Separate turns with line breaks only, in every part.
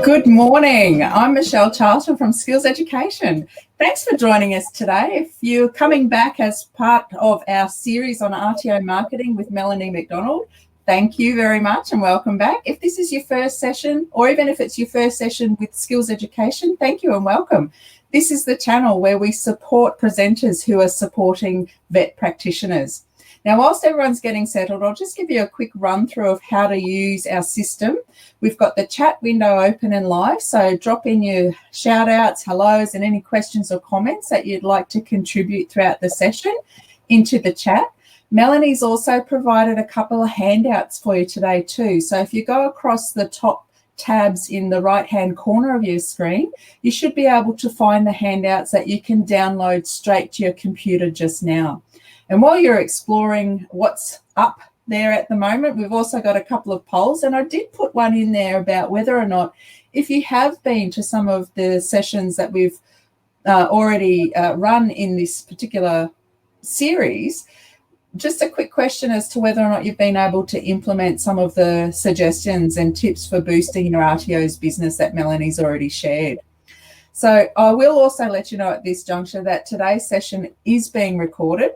Good morning. I'm Michelle Charlton from Skills Education. Thanks for joining us today. If you're coming back as part of our series on RTO marketing with Melanie MacDonald, thank you very much and welcome back. If this is your first session, or even if it's your first session with Skills Education, thank you and welcome. This is the channel where we support presenters who are supporting vet practitioners. Now, whilst everyone's getting settled, I'll just give you a quick run through of how to use our system. We've got the chat window open and live, so drop in your shout outs, hellos, and any questions or comments that you'd like to contribute throughout the session into the chat. Melanie's also provided a couple of handouts for you today too. So if you go across the top tabs in the right-hand corner of your screen, you should be able to find the handouts that you can download straight to your computer just now. And while you're exploring what's up there at the moment, we've also got a couple of polls, and I did put one in there about whether or not, if you have been to some of the sessions that we've already run in this particular series, just a quick question as to whether or not you've been able to implement some of the suggestions and tips for boosting your RTO's business that Melanie's already shared. So I will also let you know at this juncture that today's session is being recorded.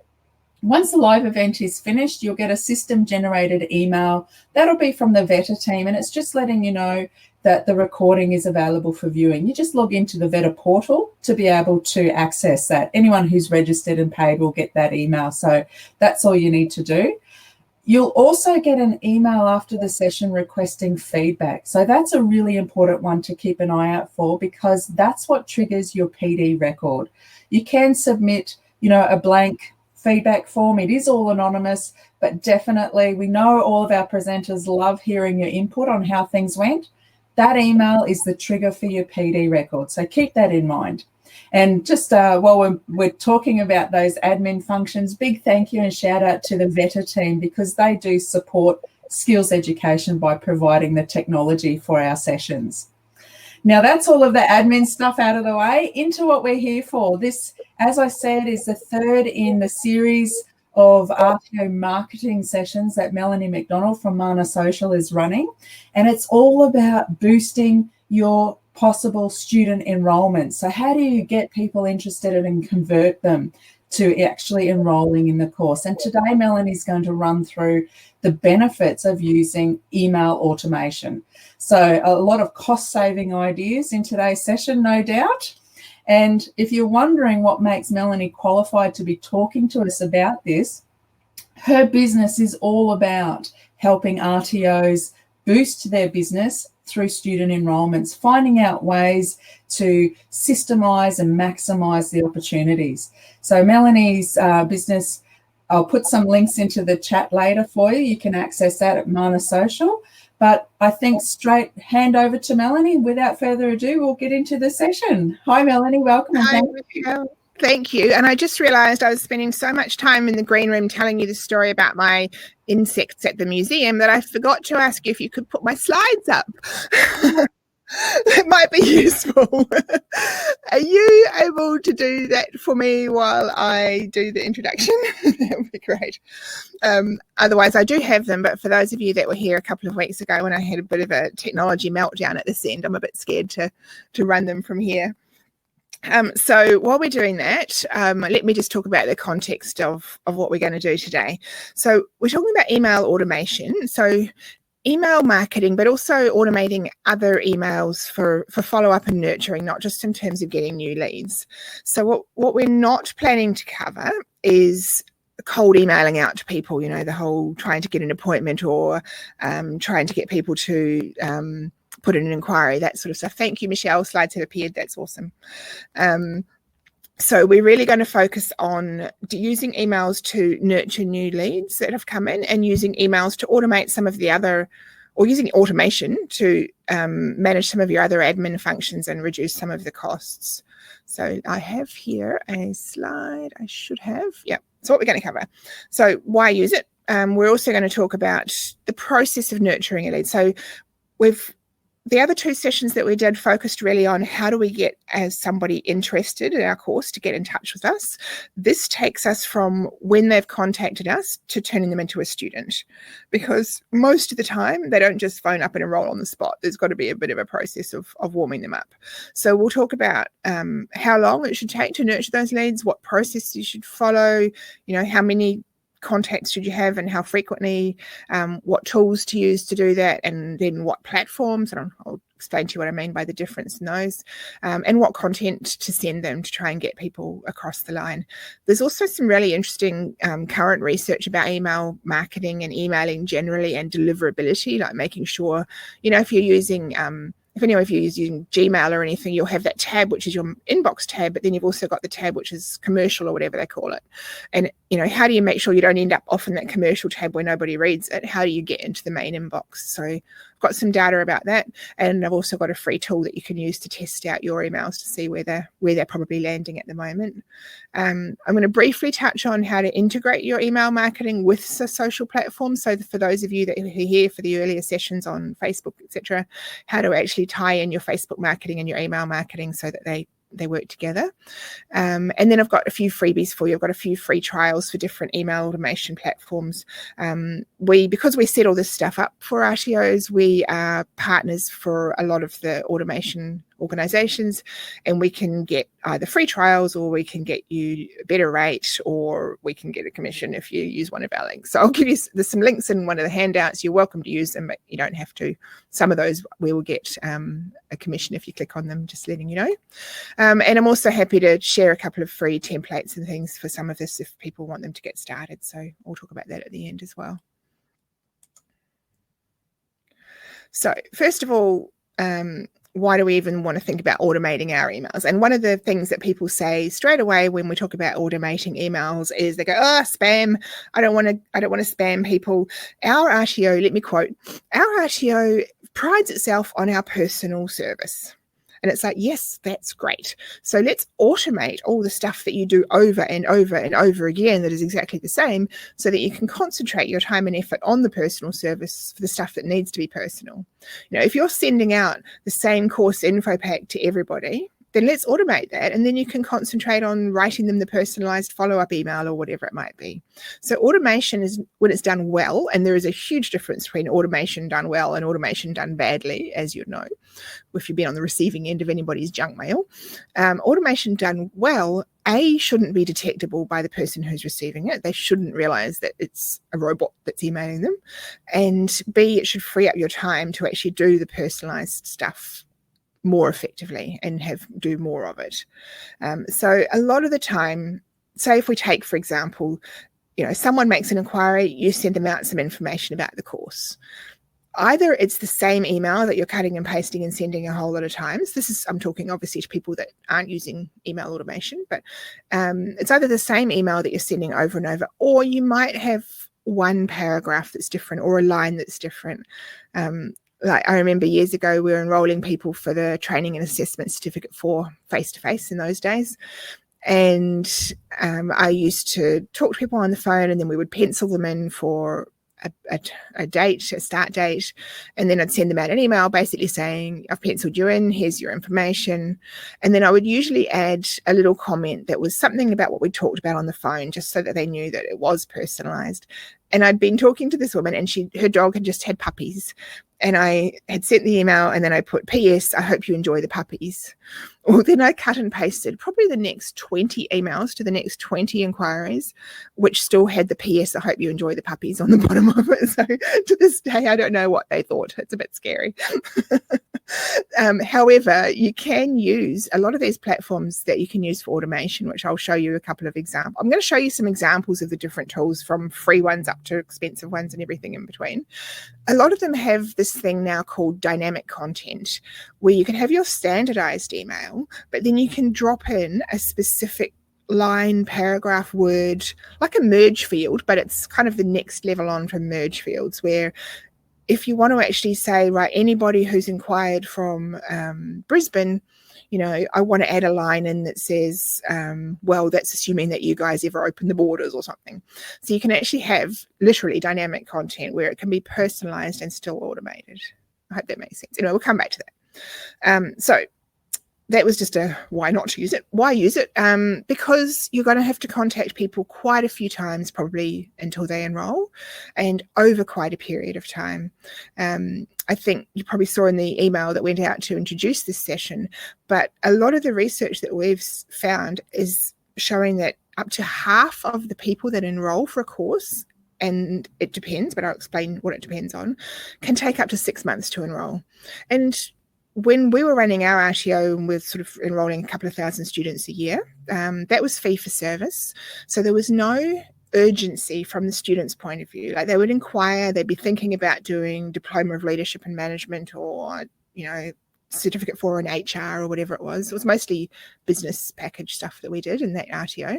Once the live event is finished, you'll get a system-generated email. That'll be from the Vetter team, and it's just letting you know that the recording is available for viewing. You just log into the Vetter portal to be able to access that. Anyone who's registered and paid will get that email, so that's all you need to do. You'll also get an email after the session requesting feedback. So that's a really important one to keep an eye out for, because that's what triggers your PD record. You can submit, a blank feedback form. It is all anonymous, but definitely we know all of our presenters love hearing your input on how things went. That email is the trigger for your PD record, so keep that in mind. And just while we're talking about those admin functions, big thank you and shout out to the Vetter team, because they do support Skills Education by providing the technology for our sessions. Now, that's all of the admin stuff out of the way. Into what we're here for. This, as I said, is the third in the series of RTO marketing sessions that Melanie MacDonald from Mana Social is running. And it's all about boosting your possible student enrollment. So how do you get people interested and convert them to actually enrolling in the course? And today, Melanie's going to run through the benefits of using email automation. So a lot of cost-saving ideas in today's session, no doubt. And if you're wondering what makes Melanie qualified to be talking to us about this, her business is all about helping RTOs boost their business through student enrollments, finding out ways to systemize and maximize the opportunities. So Melanie's business, I'll put some links into the chat later for you. You can access that at Mana Social. But I think straight hand over to Melanie. Without further ado, we'll get into the session. Hi, Melanie. Welcome. And
Hi, Michelle. Thank you. And I just realised I was spending so much time in the green room telling you the story about my insects at the museum that I forgot to ask you if you could put my slides up. That might be useful. Are you able to do that for me while I do the introduction? That would be great. Otherwise, I do have them, but for those of you that were here a couple of weeks ago when I had a bit of a technology meltdown at this end, I'm a bit scared to run them from here. So while we're doing that, let me just talk about the context of what we're going to do today. So we're talking about email automation. So email marketing, but also automating other emails for follow-up and nurturing, not just in terms of getting new leads. So what we're not planning to cover is cold emailing out to people, the whole trying to get an appointment or trying to get people to put in an inquiry, that sort of stuff. Thank you, Michelle. Slides have appeared. That's awesome. So we're really going to focus on using emails to nurture new leads that have come in, and using emails to automate some of the other, or using automation to manage some of your other admin functions and reduce some of the costs. So I have here a slide I should have. Yeah, so what we're going to cover. So why use it? We're also going to talk about the process of nurturing a lead. So we've The other 2 sessions that we did focused really on how do we get as somebody interested in our course to get in touch with us. This takes us from when they've contacted us to turning them into a student, because most of the time they don't just phone up and enroll on the spot. There's got to be a bit of a process of warming them up. So we'll talk about how long it should take to nurture those leads, what process you should follow, how many contacts should you have and how frequently, what tools to use to do that, and then what platforms, and I'll explain to you what I mean by the difference in those, and what content to send them to try and get people across the line. There's also some really interesting current research about email marketing and emailing generally and deliverability, like making sure, if you're using if you're using Gmail or anything, you'll have that tab, which is your inbox tab, but then you've also got the tab, which is commercial or whatever they call it. And, how do you make sure you don't end up off in that commercial tab where nobody reads it? How do you get into the main inbox? So I've got some data about that. And I've also got a free tool that you can use to test out your emails to see where they're probably landing at the moment. I'm going to briefly touch on how to integrate your email marketing with the social platforms. So for those of you that are here for the earlier sessions on Facebook, etc., how to actually tie in your Facebook marketing and your email marketing so that they work together. And then I've got a few freebies for you. I've got a few free trials for different email automation platforms. Because we set all this stuff up for RTOs, we are partners for a lot of the automation organizations, and we can get either free trials, or we can get you a better rate, or we can get a commission if you use one of our links. So I'll give you, there's some links in one of the handouts. You're welcome to use them, but you don't have to. Some of those we will get a commission if you click on them, just letting you know. And I'm also happy to share a couple of free templates and things for some of this if people want them to get started. So we'll talk about that at the end as well. So first of all, why do we even want to think about automating our emails? And one of the things that people say straight away when we talk about automating emails is they go, spam. I don't want to spam people. Our RTO, let me quote, our RTO prides itself on our personal service. And it's like, yes, that's great. So let's automate all the stuff that you do over and over and over again that is exactly the same, so that you can concentrate your time and effort on the personal service for the stuff that needs to be personal. If you're sending out the same course info pack to everybody, then let's automate that, and then you can concentrate on writing them the personalized follow-up email or whatever it might be. So automation is when it's done well, and there is a huge difference between automation done well and automation done badly, as you know, if you've been on the receiving end of anybody's junk mail. Automation done well, A, shouldn't be detectable by the person who's receiving it. They shouldn't realize that it's a robot that's emailing them. And B, it should free up your time to actually do the personalized stuff more effectively and do more of it. So a lot of the time, say if we take, for example, someone makes an inquiry, you send them out some information about the course. Either it's the same email that you're cutting and pasting and sending a whole lot of times. I'm talking obviously to people that aren't using email automation, but it's either the same email that you're sending over and over, or you might have one paragraph that's different or a line that's different. Like I remember years ago, we were enrolling people for the training and assessment certificate for face-to-face in those days. And I used to talk to people on the phone, and then we would pencil them in for a date, a start date, and then I'd send them out an email basically saying, I've penciled you in, here's your information. And then I would usually add a little comment that was something about what we talked about on the phone, just so that they knew that it was personalized. And I'd been talking to this woman, and her dog had just had puppies. And I had sent the email, and then I put, P.S. I hope you enjoy the puppies. Well, then I cut and pasted probably the next 20 emails to the next 20 inquiries, which still had the P.S. I hope you enjoy the puppies on the bottom of it. So to this day, I don't know what they thought. It's a bit scary. However, you can use a lot of these platforms that you can use for automation, which I'll show you a couple of examples. I'm going to show you some examples of the different tools, from free ones up to expensive ones and everything in between. A lot of them have this thing now called dynamic content, where you can have your standardized email, but then you can drop in a specific line, paragraph, word, like a merge field, but it's kind of the next level on from merge fields, where if you want to actually say, right, anybody who's inquired from Brisbane, I want to add a line in that says, well, that's assuming that you guys ever open the borders or something. So you can actually have literally dynamic content where it can be personalized and still automated. I hope that makes sense. Anyway, we'll come back to that. So that was just a why not use it. Why use it? Because you're going to have to contact people quite a few times, probably until they enroll, and over quite a period of time. I think you probably saw in the email that went out to introduce this session, but a lot of the research that we've found is showing that up to half of the people that enroll for a course, and it depends, but I'll explain what it depends on, can take up to 6 months to enroll. And when we were running our RTO and we're sort of enrolling a couple of thousand students a year, that was fee for service. So there was no urgency from the students' point of view. Like, they would inquire, they'd be thinking about doing Diploma of Leadership and Management, or, certificate for an HR or whatever it was. It was mostly business package stuff that we did in that RTO.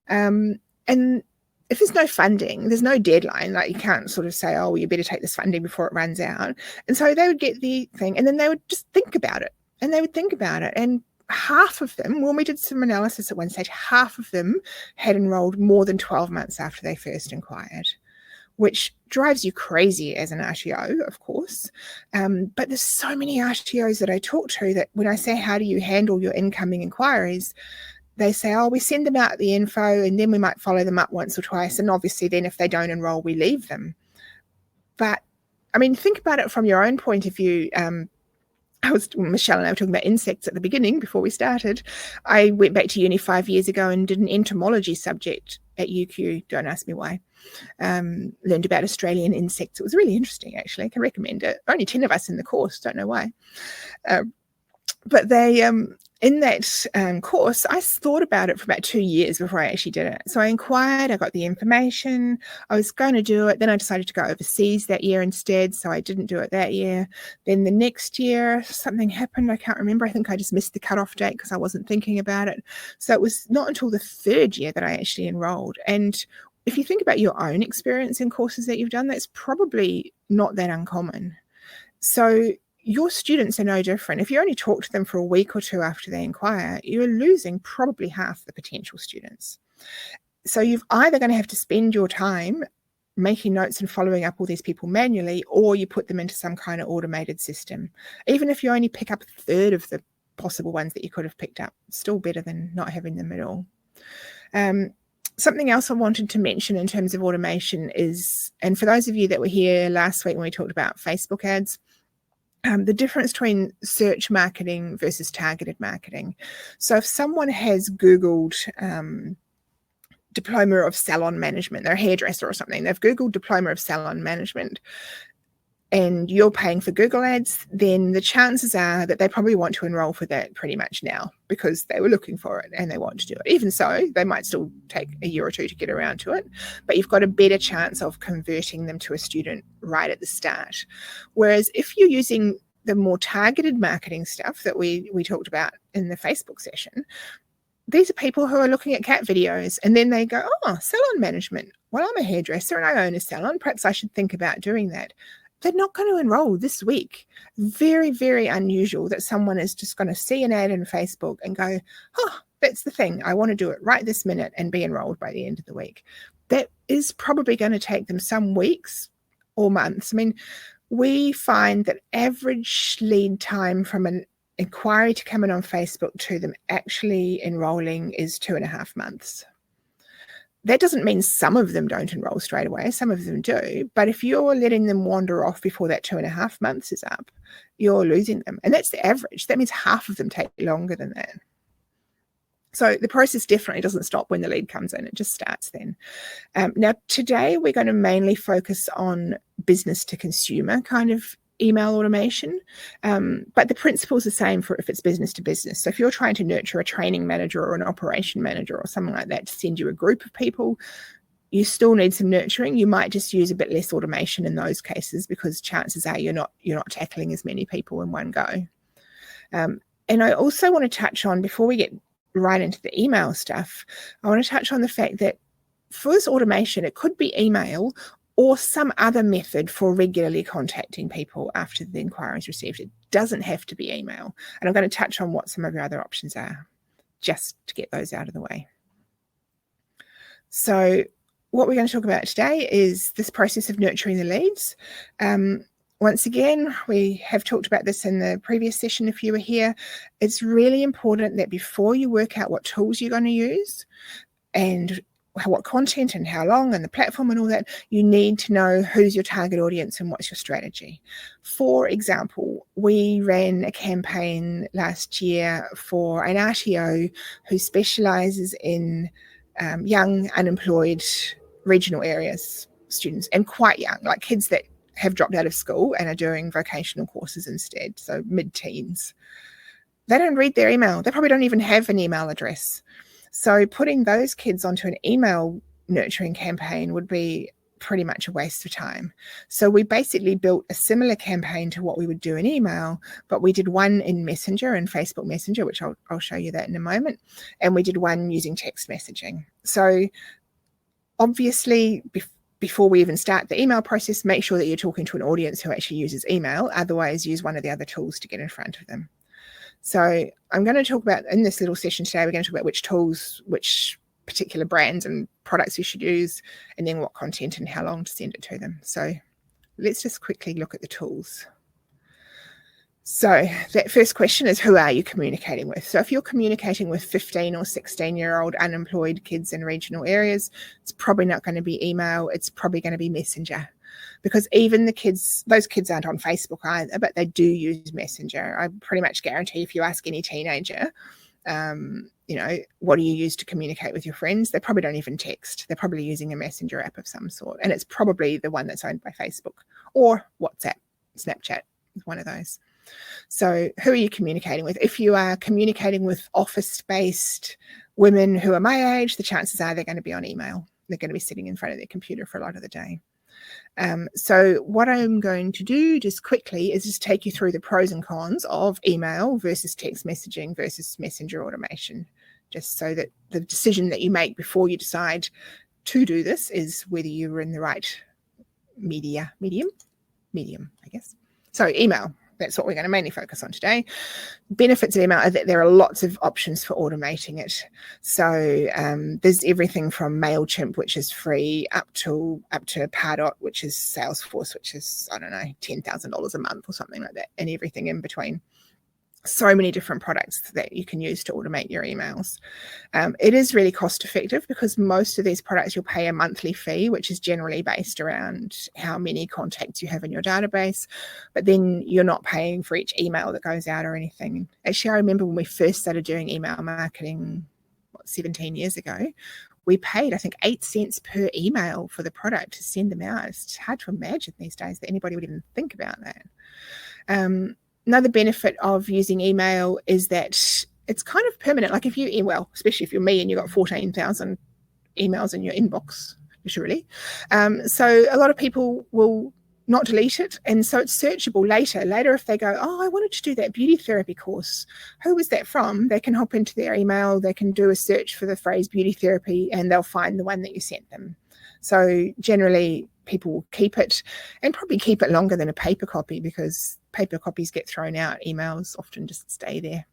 And if there's no funding, there's no deadline, like you can't sort of say, oh, well, you better take this funding before it runs out. And so they would get the thing and then they would just think about it, and they would think about it. And half of them, when we did some analysis at one stage, half of them had enrolled more than 12 months after they first inquired, which drives you crazy as an RTO, of course. But there's so many RTOs that I talk to that when I say, how do you handle your incoming inquiries, they say, oh, we send them out the info and then we might follow them up once or twice. And obviously then if they don't enroll, we leave them. But I mean, think about it from your own point of view. Michelle and I were talking about insects at the beginning before we started. I went back to uni 5 years ago and did an entomology subject at UQ. Don't ask me why. Learned about Australian insects. It was really interesting, actually. I can recommend it. Only 10 of us in the course. Don't know why. But they, in that course, I thought about it for about 2 years before I actually did it. So I inquired, I got the information, I was going to do it. Then I decided to go overseas that year instead. So I didn't do it that year. Then the next year, something happened. I can't remember. I think I just missed the cutoff date because I wasn't thinking about it. So it was not until the third year that I actually enrolled. And if you think about your own experience in courses that you've done, that's probably not that uncommon. So your students are no different. If you only talk to them for a week or two after they inquire, you're losing probably half the potential students. So you're either going to have to spend your time making notes and following up all these people manually, or you put them into some kind of automated system. Even if you only pick up a third of the possible ones that you could have picked up, still better than not having them at all. Something else I wanted to mention in terms of automation is, and for those of you that were here last week when we talked about Facebook ads, the difference between search marketing versus targeted marketing. So if someone has Googled Diploma of Salon Management, they're a hairdresser or something, they've Googled Diploma of Salon Management, and you're paying for Google ads, then the chances are that they probably want to enroll for that pretty much now because they were looking for it and they want to do it. Even so, they might still take a year or two to get around to it, but you've got a better chance of converting them to a student right at the start. Whereas if you're using the more targeted marketing stuff that we talked about in the Facebook session, these are people who are looking at cat videos and then they go, oh, salon management. Well, I'm a hairdresser and I own a salon. Perhaps I should think about doing that. They're not going to enroll this week. Very, very unusual that someone is just going to see an ad in Facebook and go, oh, that's the thing. I want to do it right this minute and be enrolled by the end of the week. That is probably going to take them some weeks or months. I mean, we find that average lead time from an inquiry to come in on Facebook to them actually enrolling is 2.5 months. That doesn't mean some of them don't enroll straight away. Some of them do. But if you're letting them wander off before that 2.5 months is up, you're losing them. And that's the average. That means half of them take longer than that. So the process definitely doesn't stop when the lead comes in. It just starts then. Now, today we're going to mainly focus on business to consumer kind of email automation, but the principle is the same for if it's business to business. So if you're trying to nurture a training manager or an operation manager or something like that to send you a group of people, you still need some nurturing. You might just use a bit less automation in those cases because chances are you're not tackling as many people in one go. And I also want to touch on, before we get right into the email stuff, I want to touch on the fact that for this automation, it could be email or some other method for regularly contacting people after the inquiry is received. It doesn't have to be email. And I'm going to touch on what some of your other options are, just to get those out of the way. So what we're going to talk about today is this process of nurturing the leads. Once again, we have talked about this in the previous session if you were here. It's really important that before you work out what tools you're going to use and what content and how long and the platform and all that, you need to know who's your target audience and what's your strategy. For example, we ran a campaign last year for an RTO who specialises in young, unemployed regional areas students, and quite young, like kids that have dropped out of school and are doing vocational courses instead, so mid-teens. They don't read their email. They probably don't even have an email address. So putting those kids onto an email nurturing campaign would be pretty much a waste of time. So we basically built a similar campaign to what we would do in email, but we did one in Messenger and Facebook Messenger, which I'll show you that in a moment. And we did one using text messaging. So obviously, before we even start the email process, make sure that you're talking to an audience who actually uses email. Otherwise, use one of the other tools to get in front of them. So I'm going to talk about, in this little session today, we're going to talk about which tools, which particular brands and products you should use, and then what content and how long to send it to them. So let's just quickly look at the tools. So that first question is, who are you communicating with? So if you're communicating with 15 or 16-year-old unemployed kids in regional areas, it's probably not going to be email. It's probably going to be Messenger. Because even the kids, those kids aren't on Facebook either, but they do use Messenger. I pretty much guarantee if you ask any teenager, what do you use to communicate with your friends? They probably don't even text. They're probably using a Messenger app of some sort. And it's probably the one that's owned by Facebook or WhatsApp, Snapchat is one of those. So who are you communicating with? If you are communicating with office-based women who are my age, the chances are they're going to be on email. They're going to be sitting in front of their computer for a lot of the day. So what I'm going to do just quickly is just take you through the pros and cons of email versus text messaging versus messenger automation, just so that the decision that you make before you decide to do this is whether you're in the right medium, I guess. So email. That's what we're going to mainly focus on today. Benefits of email are that there are lots of options for automating it. So there's everything from MailChimp, which is free, up to Pardot, which is Salesforce, which is, I don't know, $10,000 a month or something like that, and everything in between. So many different products that you can use to automate your emails. It is really cost effective because most of these products you'll pay a monthly fee, which is generally based around how many contacts you have in your database, but then you're not paying for each email that goes out or anything. Actually, I remember when we first started doing email marketing, 17 years ago, we paid, I think, 8 cents per email for the product to send them out. It's hard to imagine these days that anybody would even think about that. Another benefit of using email is that it's kind of permanent. Like if you, well, especially if you're me and you've got 14,000 emails in your inbox, literally. So a lot of people will not delete it. And so it's searchable later. Later, if they go, oh, I wanted to do that beauty therapy course. Who was that from? They can hop into their email. They can do a search for the phrase beauty therapy and they'll find the one that you sent them. So generally, people will keep it and probably keep it longer than a paper copy because paper copies get thrown out. Emails often just stay there.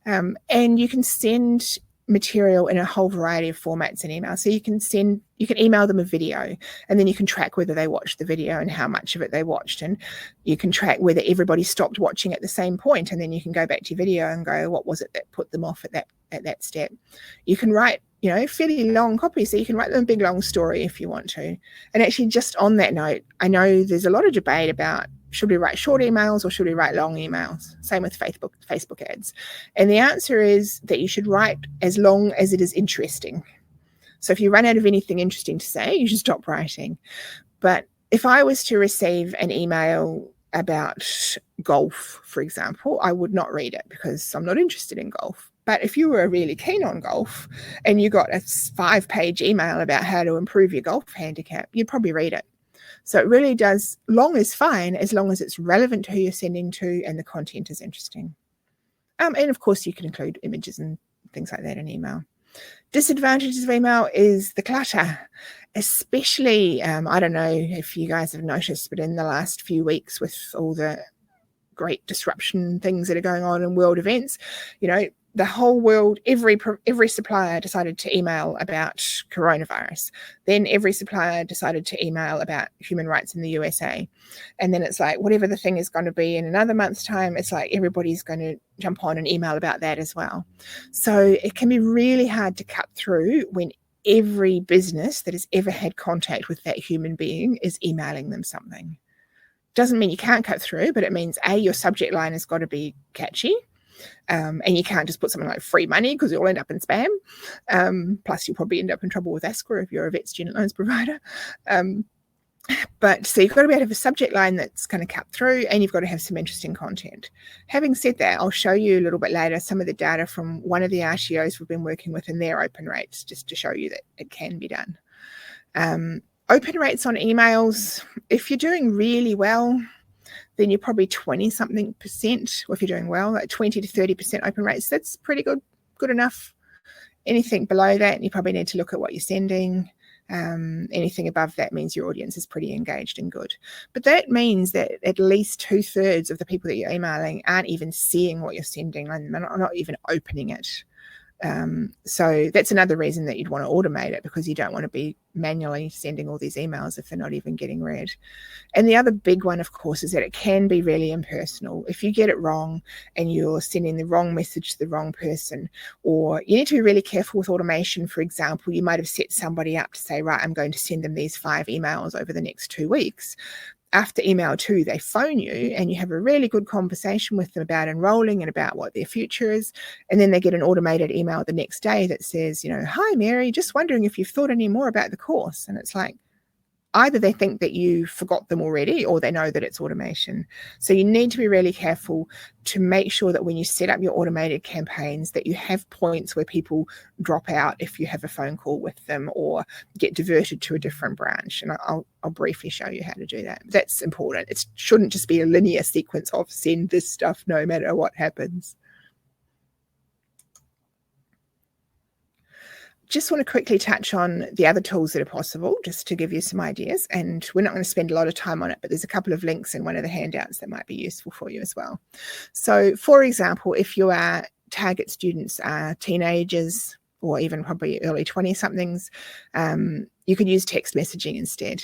And you can send material in a whole variety of formats in email. So you can email them a video and then you can track whether they watched the video and how much of it they watched. And you can track whether everybody stopped watching at the same point. And then you can go back to your video and go, what was it that put them off at that step? You can write, fairly long copies. So you can write them a big, long story if you want to. And actually just on that note, I know there's a lot of debate about should we write short emails or should we write long emails? Same with Facebook ads. And the answer is that you should write as long as it is interesting. So if you run out of anything interesting to say, you should stop writing. But if I was to receive an email about golf, for example, I would not read it because I'm not interested in golf. But if you were really keen on golf and you got a 5-page email about how to improve your golf handicap, you'd probably read it. So it really does, long is fine as long as it's relevant to who you're sending to and the content is interesting. And of course you can include images and things like that in email. Disadvantages of email is the clutter, especially, I don't know if you guys have noticed, but in the last few weeks with all the great disruption things that are going on in world events, the whole world, every supplier decided to email about coronavirus. Then every supplier decided to email about human rights in the USA. And then it's like, whatever the thing is going to be in another month's time, it's like everybody's going to jump on and email about that as well. So it can be really hard to cut through when every business that has ever had contact with that human being is emailing them something. Doesn't mean you can't cut through, but it means your subject line has got to be catchy. And you can't just put something like free money because you'll end up in spam. Plus, you'll probably end up in trouble with escrow if you're a vet student loans provider. But so you've got to be able to have a subject line that's going to cut through, and you've got to have some interesting content. Having said that, I'll show you a little bit later some of the data from one of the RTOs we've been working with and their open rates, just to show you that it can be done. Open rates on emails, if you're doing really well, then you're probably 20-something%. Or if you're doing well, like 20 to 30% open rates, that's pretty good enough. Anything below that, you probably need to look at what you're sending. Anything above that means your audience is pretty engaged and good. But that means that at least 2/3 of the people that you're emailing aren't even seeing what you're sending and not even opening it. So that's another reason that you'd want to automate it, because you don't want to be manually sending all these emails if they're not even getting read. And the other big one, of course, is that it can be really impersonal. If you get it wrong and you're sending the wrong message to the wrong person, or you need to be really careful with automation. For example, you might have set somebody up to say, right, I'm going to send them these 5 emails over the next 2 weeks. After email 2, they phone you and you have a really good conversation with them about enrolling and about what their future is. And then they get an automated email the next day that says, hi, Mary, just wondering if you've thought any more about the course. And it's like, either they think that you forgot them already or they know that it's automation. So you need to be really careful to make sure that when you set up your automated campaigns that you have points where people drop out if you have a phone call with them or get diverted to a different branch. And I'll briefly show you how to do that. That's important. It shouldn't just be a linear sequence of send this stuff no matter what happens. Just want to quickly touch on the other tools that are possible, just to give you some ideas. And we're not going to spend a lot of time on it, but there's a couple of links in one of the handouts that might be useful for you as well. So, for example, if your target students are teenagers or even probably early 20-somethings, you could use text messaging instead.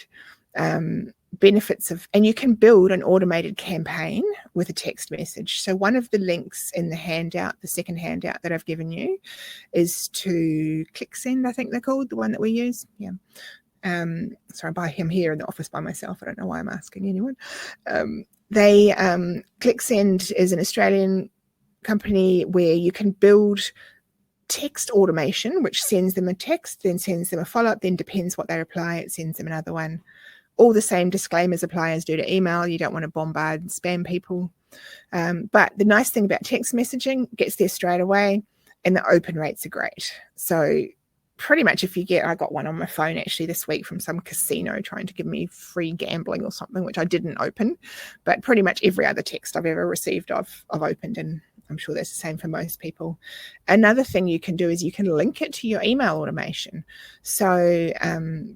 Benefits of, and you can build an automated campaign with a text message. So one of the links in the handout, the second handout that I've given you, is to ClickSend, I think they're called, the one that we use. Yeah. Sorry, I'm here in the office by myself. I don't know why I'm asking anyone. ClickSend is an Australian company where you can build text automation, which sends them a text, then sends them a follow-up, then depends what they reply, it sends them another one. All the same disclaimers apply as do to email. You don't want to bombard and spam people. But the nice thing about text messaging, gets there straight away, and the open rates are great. So pretty much I got one on my phone actually this week from some casino trying to give me free gambling or something, which I didn't open. But pretty much every other text I've ever received, I've opened, and I'm sure that's the same for most people. Another thing you can do is you can link it to your email automation. So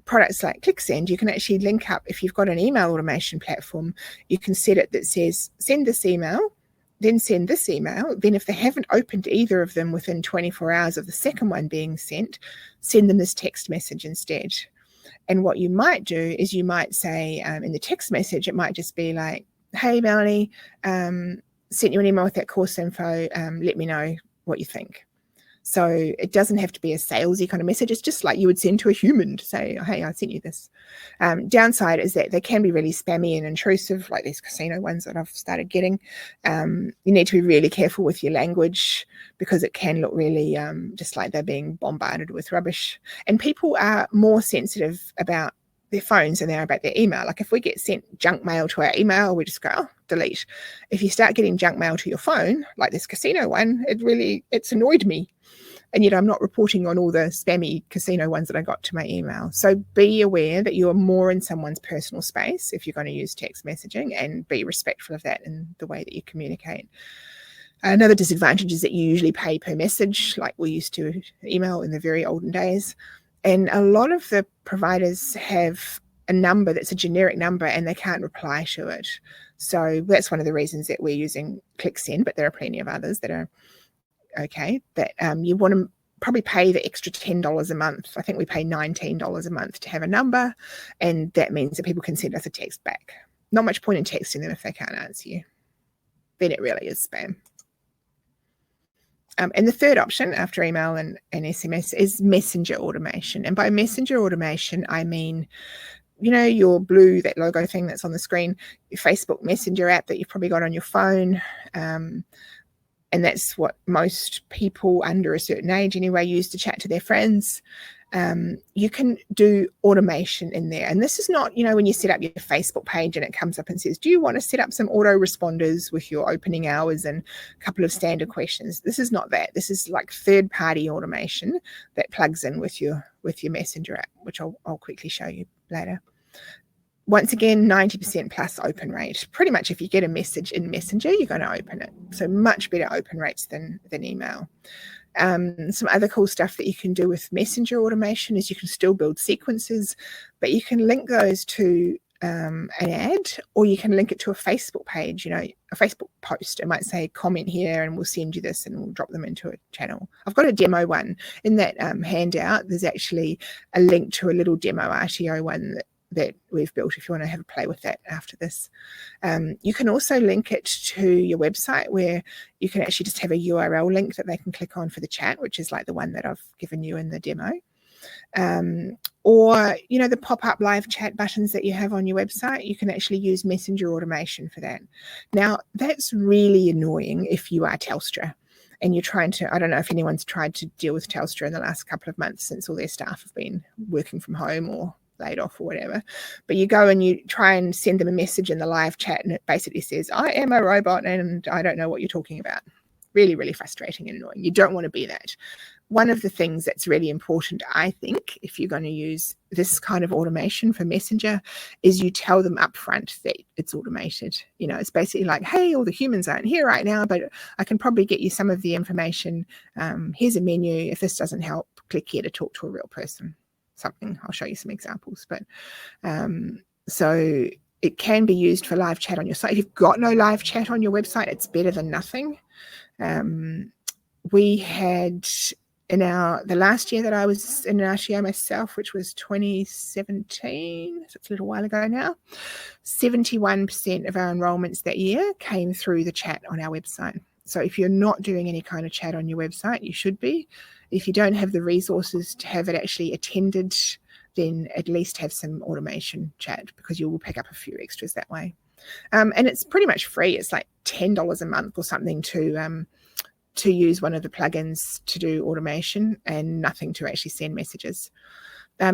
products like ClickSend, you can actually link up. If you've got an email automation platform, you can set it that says, send this email, then send this email. Then if they haven't opened either of them within 24 hours of the second one being sent, send them this text message instead. And what you might do is you might say in the text message, it might just be like, hey, Melanie, sent you an email with that course info. Let me know what you think. So it doesn't have to be a salesy kind of message. It's just like you would send to a human to say, oh, hey, I sent you this. Downside is that they can be really spammy and intrusive, like these casino ones that I've started getting. You need to be really careful with your language because it can look really just like they're being bombarded with rubbish. And people are more sensitive about their phones than they are about their email. Like if we get sent junk mail to our email, we just go, oh, delete. If you start getting junk mail to your phone, like this casino one, it's annoyed me. And yet I'm not reporting on all the spammy casino ones that I got to my email. So be aware that you are more in someone's personal space if you're going to use text messaging, and be respectful of that in the way that you communicate. Another disadvantage is that you usually pay per message, like we used to email in the very olden days. And a lot of the providers have a number that's a generic number and they can't reply to it. So that's one of the reasons that we're using ClickSend, but there are plenty of others that are okay, that you want to probably pay the extra $10 a month. I think we pay $19 a month to have a number, and that means that people can send us a text back. Not much point in texting them if they can't answer you. Then it really is spam. And the third option after email and SMS is messenger automation. And by messenger automation, I mean, you know, your blue, that logo thing that's on the screen, your Facebook Messenger app that you've probably got on your phone. And that's what most people under a certain age anyway use to chat to their friends. You can do automation in there. And this is not, you know, when you set up your Facebook page and it comes up and says, do you want to set up some auto responders with your opening hours and a couple of standard questions? This is not that. This is like third-party automation that plugs in with your Messenger app, which I'll quickly show you later. Once again, 90% plus open rate. Pretty much if you get a message in Messenger, you're going to open it. So much better open rates than email. Some other cool stuff that you can do with messenger automation is you can still build sequences, but you can link those to an ad, or you can link it to a Facebook page, you know, a Facebook post. It might say comment here and we'll send you this and we'll drop them into a channel. I've got a demo one in that handout. There's actually a link to a little demo RTO one that we've built if you want to have a play with that after this. You can also link it to your website, where you can actually just have a URL link that they can click on for the chat, which is like the one that I've given you in the demo. Or, you know, the pop-up live chat buttons that you have on your website, you can actually use messenger automation for that. Now, that's really annoying if you are Telstra and you're trying to, I don't know if anyone's tried to deal with Telstra in the last couple of months since all their staff have been working from home or laid off or whatever, but you go and you try and send them a message in the live chat and it basically says, I am a robot and I don't know what you're talking about. Really, really frustrating and annoying. You don't want to be that. One of the things that's really important, I think, if you're going to use this kind of automation for Messenger, is you tell them up front that it's automated. You know, it's basically like, hey, all the humans aren't here right now, but I can probably get you some of the information. Here's a menu. If this doesn't help, click here to talk to a real person. Something. I'll show you some examples. But so it can be used for live chat on your site. If you've got no live chat on your website, it's better than nothing. We had the last year that I was in an RTO myself, which was 2017, so it's a little while ago now, 71% of our enrollments that year came through the chat on our website. So if you're not doing any kind of chat on your website, you should be. If you don't have the resources to have it actually attended, then at least have some automation chat, because you will pick up a few extras that way. And it's pretty much free. It's like $10 a month or something to use one of the plugins to do automation, and nothing to actually send messages.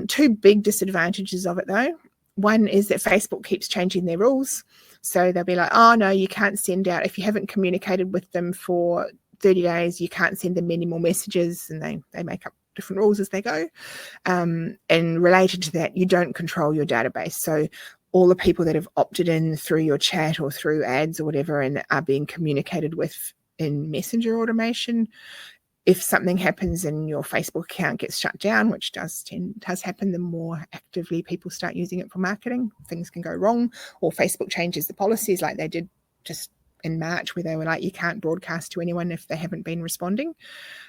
Two big disadvantages of it though. One is that Facebook keeps changing their rules. So they'll be like, oh no, you can't send out, if you haven't communicated with them for 30 days, you can't send them any more messages, and they make up different rules as they go. And related to that, you don't control your database. So all the people that have opted in through your chat or through ads or whatever and are being communicated with in messenger automation, if something happens and your Facebook account gets shut down, which does happen, the more actively people start using it for marketing, things can go wrong, or Facebook changes the policies like they did just in March, where they were like, you can't broadcast to anyone if they haven't been responding,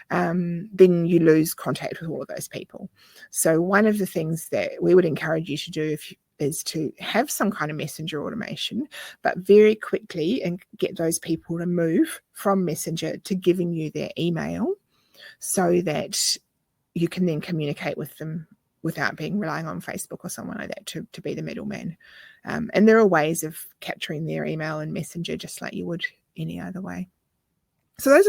then you lose contact with all of those people. So one of the things that we would encourage you to do is to have some kind of messenger automation, but very quickly, and get those people to move from Messenger to giving you their email, so that you can then communicate with them without relying on Facebook or someone like that to be the middleman. And there are ways of capturing their email and Messenger just like you would any other way. So those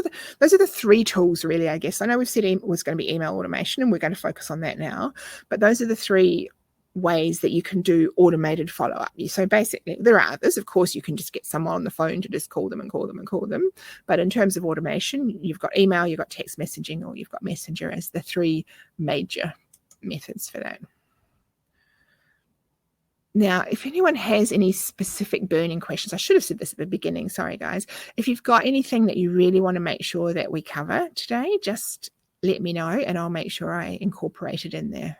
are the three tools really, I guess. I know we've said it was going to be email automation, and we're going to focus on that now, but those are the three ways that you can do automated follow-up. So basically, there are others. Of course, you can just get someone on the phone to just call them and call them and call them. But in terms of automation, you've got email, you've got text messaging, or you've got Messenger as the three major methods for that. Now, if anyone has any specific burning questions, I should have said this at the beginning, sorry guys. If you've got anything that you really want to make sure that we cover today, just let me know and I'll make sure I incorporate it in there.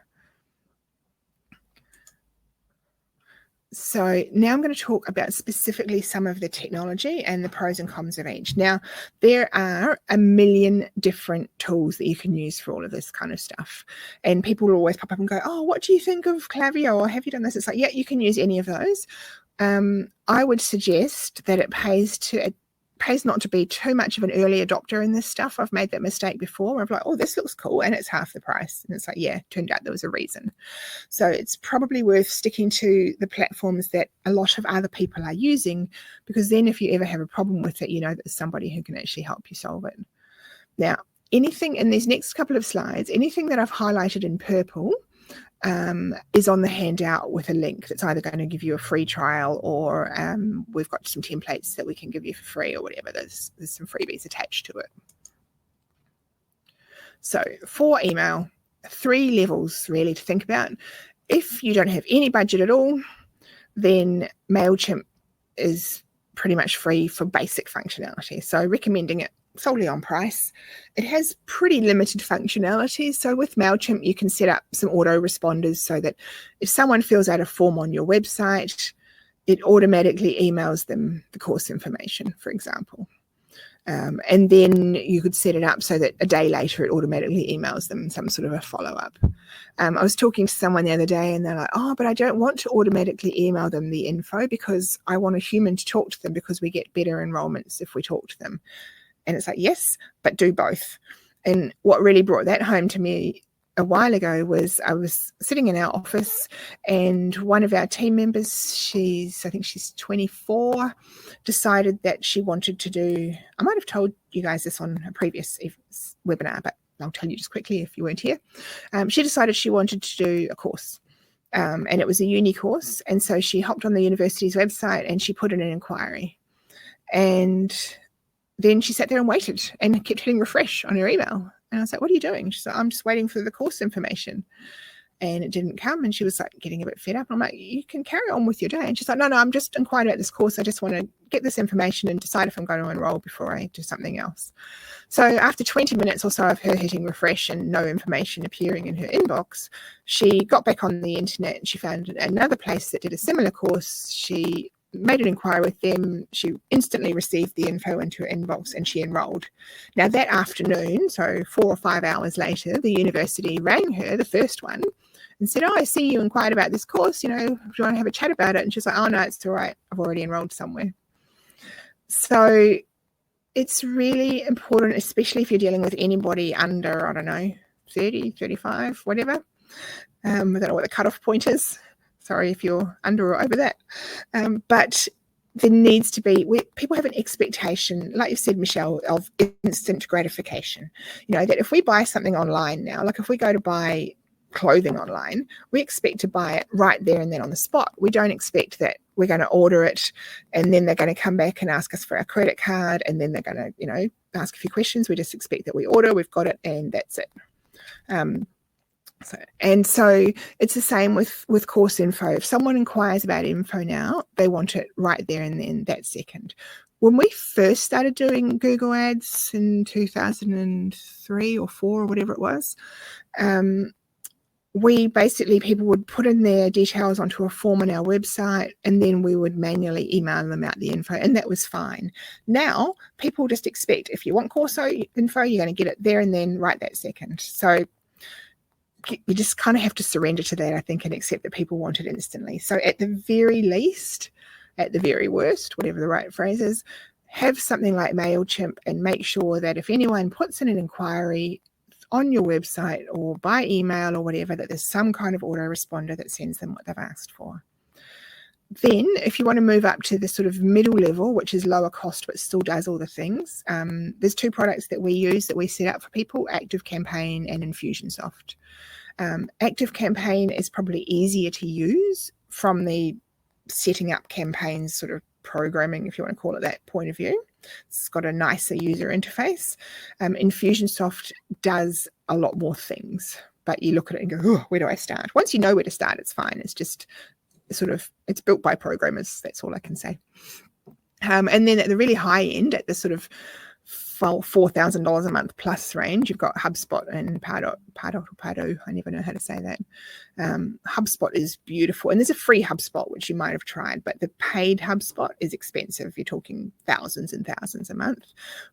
So now I'm going to talk about specifically some of the technology and the pros and cons of each. Now, there are a million different tools that you can use for all of this kind of stuff. And people will always pop up and go, oh, what do you think of Klaviyo? Or have you done this? It's like, yeah, you can use any of those. I would suggest that it pays not to be too much of an early adopter in this stuff. I've made that mistake before where I'm like, oh, this looks cool, and it's half the price. And it's like, yeah, turned out there was a reason. So it's probably worth sticking to the platforms that a lot of other people are using, because then if you ever have a problem with it, you know that there's somebody who can actually help you solve it. Now, anything in these next couple of slides, anything that I've highlighted in purple is on the handout with a link that's either going to give you a free trial, or we've got some templates that we can give you for free or whatever. There's some freebies attached to it. So for email, 3 levels really to think about. If you don't have any budget at all, then MailChimp is pretty much free for basic functionality. So recommending it solely on price. It has pretty limited functionality. So with MailChimp, you can set up some autoresponders so that if someone fills out a form on your website, it automatically emails them the course information, for example. And then you could set it up so that a day later it automatically emails them some sort of a follow-up. I was talking to someone the other day and they're like, oh, but I don't want to automatically email them the info because I want a human to talk to them because we get better enrollments if we talk to them. And it's like, yes, but do both. And what really brought that home to me a while ago was I was sitting in our office and one of our team members, I think she's 24, decided that she wanted to do, I might have told you guys this on a previous webinar, but I'll tell you just quickly if you weren't here. She decided she wanted to do a course. And it was a uni course. And so she hopped on the university's website and she put in an inquiry. And then she sat there and waited and kept hitting refresh on her email. And I was like, what are you doing? She's like, I'm just waiting for the course information. And it didn't come. And she was like getting a bit fed up. I'm like, you can carry on with your day. And she's like, no, I'm just inquiring about this course. I just want to get this information and decide if I'm going to enroll before I do something else. So after 20 minutes or so of her hitting refresh and no information appearing in her inbox, she got back on the internet and she found another place that did a similar course. She made an inquiry with them. She instantly received the info into her inbox and she enrolled. Now that afternoon, so 4 or 5 hours later, the university rang her, the first one, and said, oh, I see you inquired about this course, do you want to have a chat about it? And she's like, oh no, it's all right, I've already enrolled somewhere. So it's really important, especially if you're dealing with anybody under, I don't know, 30, 35, whatever. I don't know what the cutoff point is. Sorry if you're under or over that. But there needs to be, people have an expectation, like you said, Michelle, of instant gratification. That if we buy something online now, like if we go to buy clothing online, we expect to buy it right there and then on the spot. We don't expect that we're going to order it and then they're going to come back and ask us for our credit card and then they're going to, ask a few questions. We just expect that we order, we've got it, and that's it. So it's the same with course info. If someone inquires about info now, they want it right there and then that second. When we first started doing Google Ads in 2003 or 4 or whatever it was, people would put in their details onto a form on our website and then we would manually email them out the info, and that was fine. Now people just expect if you want course info, you're going to get it there and then right that second. So you just kind of have to surrender to that, I think, and accept that people want it instantly. So at the very least, at the very worst, whatever the right phrase is, have something like MailChimp and make sure that if anyone puts in an inquiry on your website or by email or whatever, that there's some kind of autoresponder that sends them what they've asked for. Then if you want to move up to the sort of middle level, which is lower cost but still does all the things, there's 2 products that we use that we set up for people, ActiveCampaign and Infusionsoft. ActiveCampaign is probably easier to use from the setting up campaigns sort of programming, if you want to call it that, point of view. It's got a nicer user interface. Infusionsoft does a lot more things, but you look at it and go, oh, where do I start? Once you know where to start, it's fine. It's just it's built by programmers. That's all I can say. And then at the really high end, at the sort of $4,000 a month plus range, you've got HubSpot and Pardot. I never know how to say that. HubSpot is beautiful. And there's a free HubSpot, which you might have tried, but the paid HubSpot is expensive. You're talking thousands and thousands a month,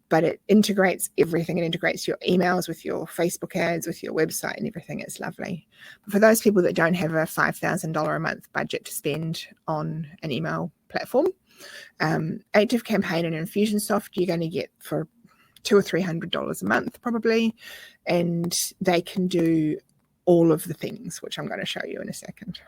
but it integrates everything. It integrates your emails with your Facebook ads, with your website and everything. It's lovely. But for those people that don't have a $5,000 a month budget to spend on an email platform, ActiveCampaign and Infusionsoft you're going to get for $200 or $300 a month probably, and they can do all of the things which I'm going to show you in a second.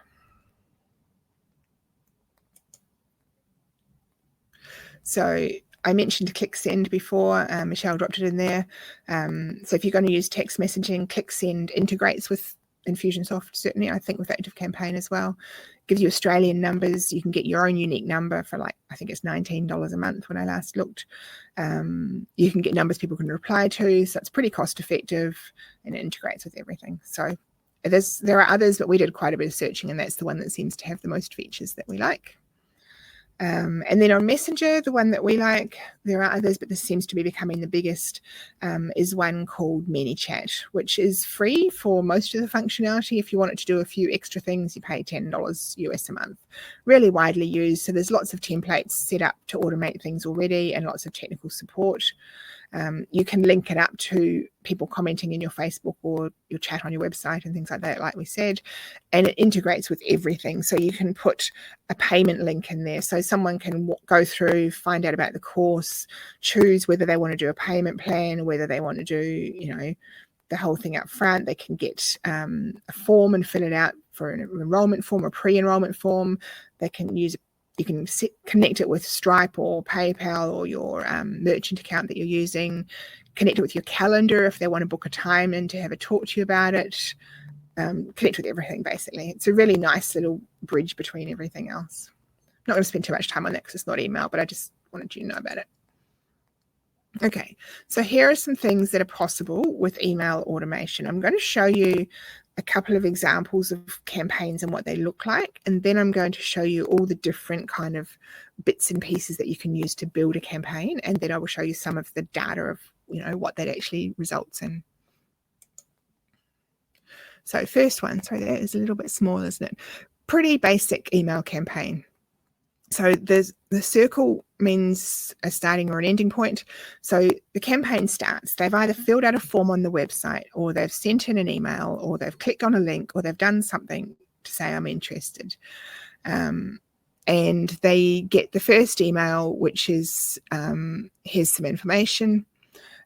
So I mentioned ClickSend before. Michelle dropped it in there. So if you're going to use text messaging, ClickSend integrates with Infusionsoft, certainly. I think with ActiveCampaign as well. Gives you Australian numbers. You can get your own unique number for I think it's $19 a month when I last looked. You can get numbers people can reply to, so it's pretty cost effective and it integrates with everything. So there are others, but we did quite a bit of searching and that's the one that seems to have the most features that we like. And then on Messenger, the one that we like, there are others, but this seems to be becoming the biggest, is one called MiniChat, which is free for most of the functionality. If you want it to do a few extra things, you pay $10 US a month. Really widely used. So there's lots of templates set up to automate things already and lots of technical support. You can link it up to people commenting in your Facebook or your chat on your website and things like that, like we said, and it integrates with everything. So you can put a payment link in there so someone can go through, find out about the course, choose whether they want to do a payment plan, whether they want to do, the whole thing up front. They can get a form and fill it out for an enrollment form or pre-enrollment form. They can use You can connect it with Stripe or PayPal or your merchant account that you're using. Connect it with your calendar if they want to book a time in to have a talk to you about it. Connect with everything, basically. It's a really nice little bridge between everything else. I'm not going to spend too much time on that because it's not email, but I just wanted you to know about it. Okay, so here are some things that are possible with email automation. I'm going to show you a couple of examples of campaigns and what they look like, and then I'm going to show you all the different kind of bits and pieces that you can use to build a campaign, and then I will show you some of the data of what that actually results in. So first one, sorry, that is a little bit small, isn't it? Pretty basic email campaign. So the circle means a starting or an ending point. So the campaign starts. They've either filled out a form on the website, or they've sent in an email, or they've clicked on a link, or they've done something to say I'm interested. And they get the first email, which is here's some information.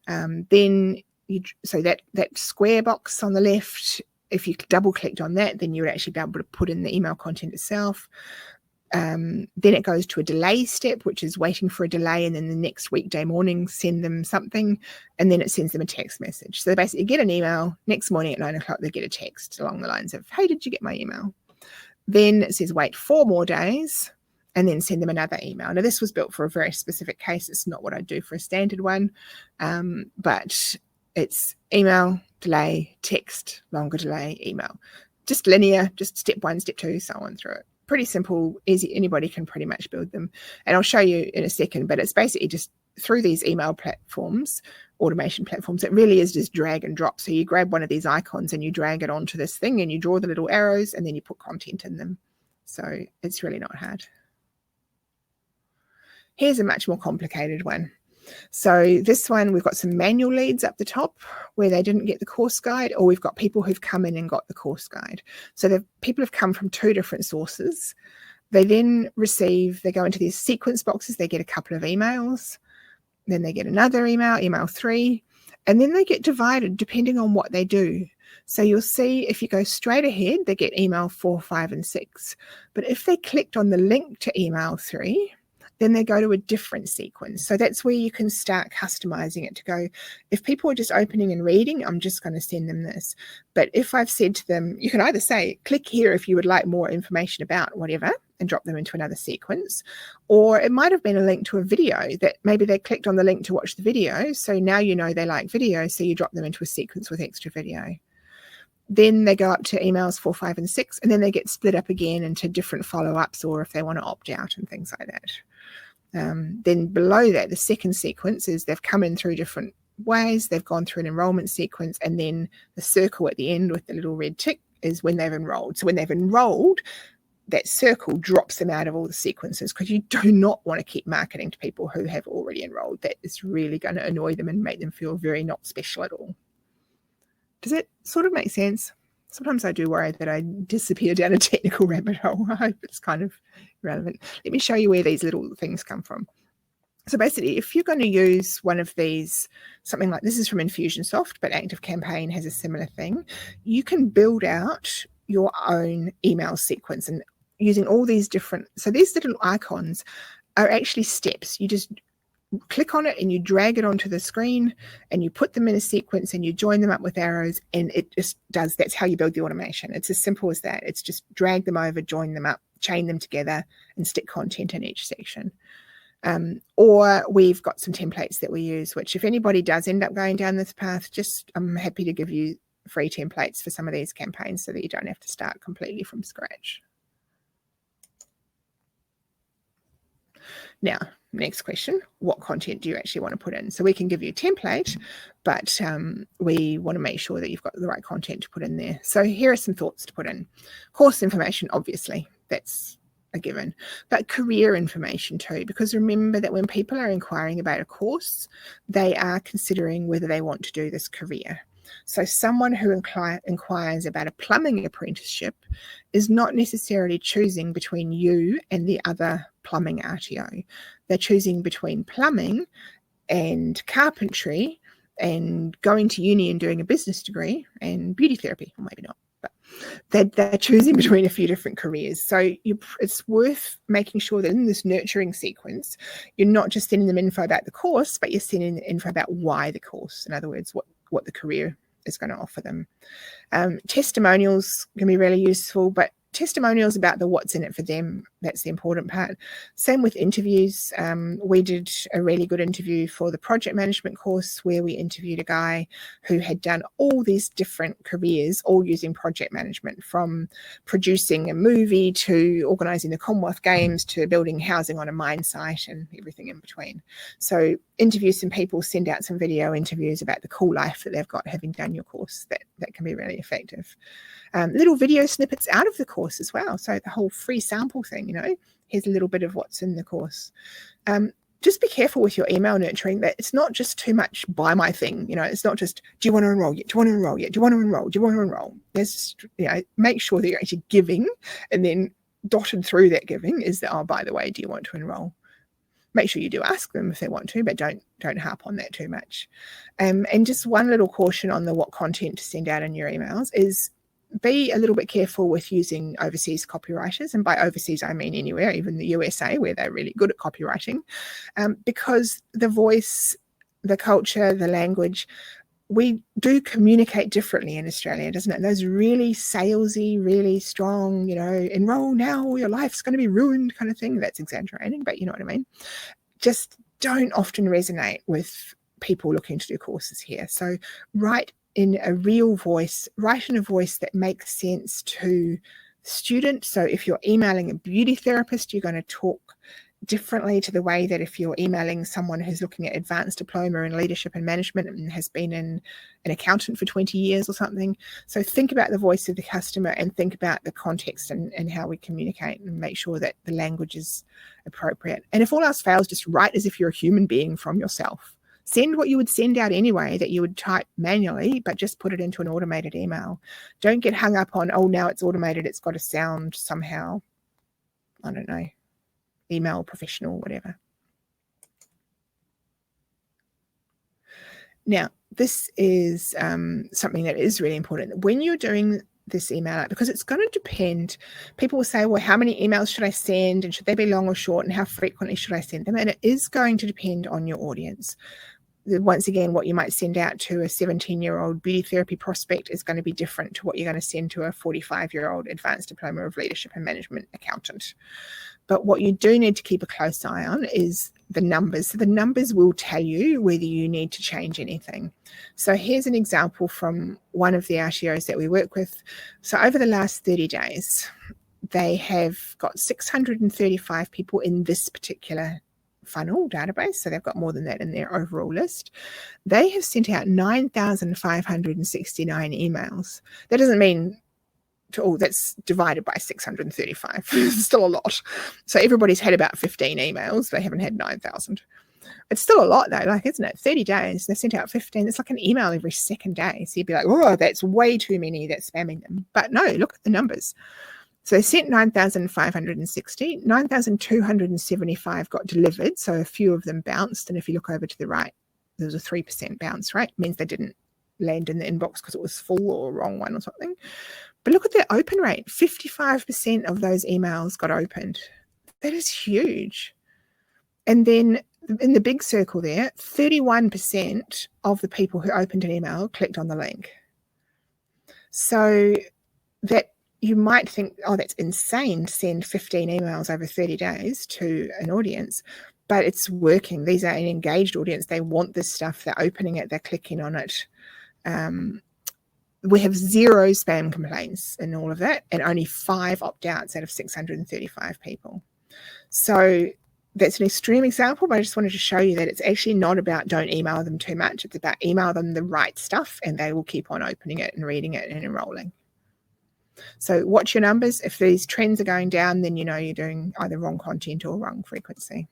Then so that square box on the left, if you double clicked on that, then you would actually be able to put in the email content itself. Then it goes to a delay step, which is waiting for a delay, and then the next weekday morning send them something, and then it sends them a text message. So they basically get an email, next morning at 9 o'clock they get a text along the lines of, hey, did you get my email? Then it says wait 4 more days and then send them another email. Now this was built for a very specific case. It's not what I do for a standard one, but it's email, delay, text, longer delay, email. Just linear, just step 1, step 2, so on through it. Pretty simple, easy, anybody can pretty much build them. And I'll show you in a second, but it's basically just through these email platforms, automation platforms, it really is just drag and drop. So you grab one of these icons and you drag it onto this thing and you draw the little arrows and then you put content in them. So it's really not hard. Here's a much more complicated one. So this one, we've got some manual leads up the top where they didn't get the course guide, or we've got people who've come in and got the course guide. So the people have come from 2 different sources. They then they go into these sequence boxes, they get a couple of emails, then they get another email, email 3, and then they get divided depending on what they do. So you'll see if you go straight ahead, they get email 4, 5, and 6. But if they clicked on the link to email 3, then they go to a different sequence. So that's where you can start customizing it to go, if people are just opening and reading, I'm just going to send them this. But if I've said to them, you can either say, click here if you would like more information about whatever, and drop them into another sequence. Or it might have been a link to a video that maybe they clicked on the link to watch the video. So now you know they like video, so you drop them into a sequence with extra video. Then they go up to emails 4, 5, and 6, and then they get split up again into different follow-ups, or if they want to opt out and things like that. Then below that, the second sequence is they've come in through different ways. They've gone through an enrollment sequence, and then the circle at the end with the little red tick is when they've enrolled. So when they've enrolled, that circle drops them out of all the sequences, because you do not want to keep marketing to people who have already enrolled. That is really going to annoy them and make them feel very not special at all. Does that sort of make sense? Sometimes I do worry that I disappear down a technical rabbit hole. I hope it's kind of relevant. Let me show you where these little things come from. So basically, if you're going to use one of these, something like this is from Infusionsoft, but ActiveCampaign has a similar thing, you can build out your own email sequence and using all these different, so these little icons are actually steps. You just click on it and you drag it onto the screen and you put them in a sequence and you join them up with arrows, and it just does, that's how you build the automation. It's as simple as that. It's just drag them over, join them up, chain them together, and stick content in each section. Or we've got some templates that we use, which if anybody does end up going down this path, I'm happy to give you free templates for some of these campaigns so that you don't have to start completely from scratch. Now, next question, what content do you actually want to put in? So we can give you a template, but we want to make sure that you've got the right content to put in there. So here are some thoughts to put in. Course information, obviously, that's a given, but career information too, because remember that when people are inquiring about a course, they are considering whether they want to do this career. So someone who inquires about a plumbing apprenticeship is not necessarily choosing between you and the other plumbing RTO. They're choosing between plumbing and carpentry and going to uni and doing a business degree and beauty therapy, or maybe not. But they're choosing between a few different careers. So it's worth making sure that in this nurturing sequence, you're not just sending them info about the course, but you're sending them info about why the course. In other words, what the career is going to offer them. Testimonials can be really useful, but testimonials about the what's in it for them, that's the important part. Same with interviews. We did a really good interview for the project management course where we interviewed a guy who had done all these different careers, all using project management, from producing a movie to organising the Commonwealth Games to building housing on a mine site and everything in between. So interview some people, send out some video interviews about the cool life that they've got having done your course. That can be really effective. Little video snippets out of the course as well. So the whole free sample thing, here's a little bit of what's in the course. Just be careful with your email nurturing, that it's not just too much buy my thing. It's not just, do you want to enroll yet? Do you want to enroll yet? Do you want to enroll? Do you want to enroll? There's, make sure that you're actually giving, and then dotted through that giving is that, oh, by the way, do you want to enroll? Make sure you do ask them if they want to, but don't harp on that too much. And just one little caution on what content to send out in your emails is, be a little bit careful with using overseas copywriters. And by overseas, I mean anywhere, even the USA, where they're really good at copywriting, because the voice, the culture, the language, we do communicate differently in Australia, doesn't it? Those really salesy, really strong, enroll now or your life's going to be ruined kind of thing. That's exaggerating, but you know what I mean? Just don't often resonate with people looking to do courses here. So write in a real voice, write in a voice that makes sense to students. So if you're emailing a beauty therapist, you're going to talk differently to the way that if you're emailing someone who's looking at advanced diploma in leadership and management and has been an accountant for 20 years or something. So think about the voice of the customer and think about the context and how we communicate, and make sure that the language is appropriate. And if all else fails, just write as if you're a human being from yourself. Send what you would send out anyway that you would type manually, but just put it into an automated email. Don't get hung up on, oh, now it's automated, it's got to sound somehow, I don't know, email professional, whatever. Now, this is something that is really important. When you're doing this email out, because it's going to depend, people will say, well, how many emails should I send, and should they be long or short, and how frequently should I send them? And it is going to depend on your audience. Once again, what you might send out to a 17-year-old beauty therapy prospect is going to be different to what you're going to send to a 45-year-old advanced diploma of leadership and management accountant. But what you do need to keep a close eye on is the numbers. So the numbers will tell you whether you need to change anything. So here's an example from one of the RTOs that we work with. So over the last 30 days, they have got 635 people in this particular funnel database, so they've got more than that in their overall list, they have sent out 9,569 emails. That doesn't mean that's divided by 635. It's still a lot. So everybody's had about 15 emails. They haven't had 9,000. It's still a lot though, like, isn't it? 30 days, they've sent out 15. It's like an email every second day. So you'd be like, oh, that's way too many. That's spamming them. But no, look at the numbers. So they sent 9,560, 9,275 got delivered. So a few of them bounced. And if you look over to the right, there was a 3% bounce rate. It means they didn't land in the inbox because it was full or wrong one or something. But look at their open rate. 55% of those emails got opened. That is huge. And then in the big circle there, 31% of the people who opened an email clicked on the link. So that you might think, oh, that's insane to send 15 emails over 30 days to an audience, but it's working. These are an engaged audience. They want this stuff. They're opening it. They're clicking on it. We have 0 spam complaints in all of that, and only 5 opt-outs out of 635 people. So that's an extreme example, but I just wanted to show you that it's actually not about don't email them too much. It's about email them the right stuff, and they will keep on opening it and reading it and enrolling. So watch your numbers. If these trends are going down, then you know you're doing either wrong content or wrong frequency.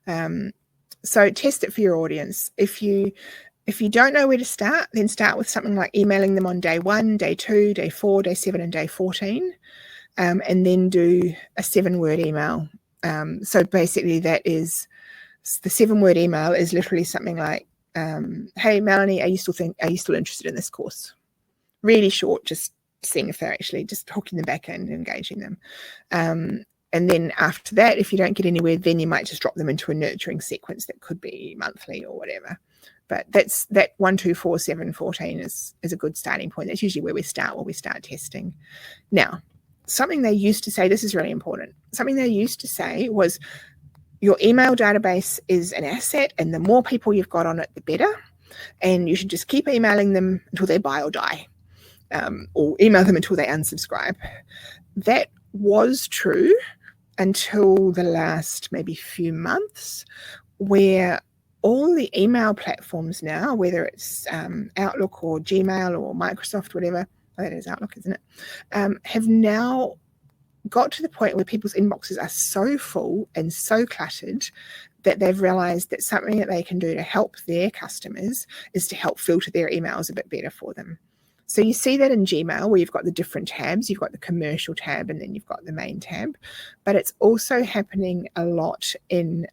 So test it for your audience. If you don't know where to start, then start with something like emailing them on day 1, day 2, day 4, day 7, and day 14, and then do a 7-word email. So basically that is, the 7-word email is literally something like, hey, Melanie, are you still interested in this course? Really short, just seeing if they're actually just hooking them back in and engaging them. And then after that, if you don't get anywhere, then you might just drop them into a nurturing sequence that could be monthly or whatever. But that 1, 2, 4, 7, 14 is a good starting point. That's usually where we start testing. Now, something they used to say, this is really important, something they used to say was your email database is an asset, and the more people you've got on it, the better. And you should just keep emailing them until they buy or die, or email them until they unsubscribe. That was true until the last maybe few months, where all the email platforms now, whether it's Outlook or Gmail or Microsoft, whatever, that is Outlook, isn't it, have now got to the point where people's inboxes are so full and so cluttered that they've realized that something that they can do to help their customers is to help filter their emails a bit better for them. So you see that in Gmail, where you've got the different tabs. You've got the commercial tab, and then you've got the main tab. But it's also happening a lot in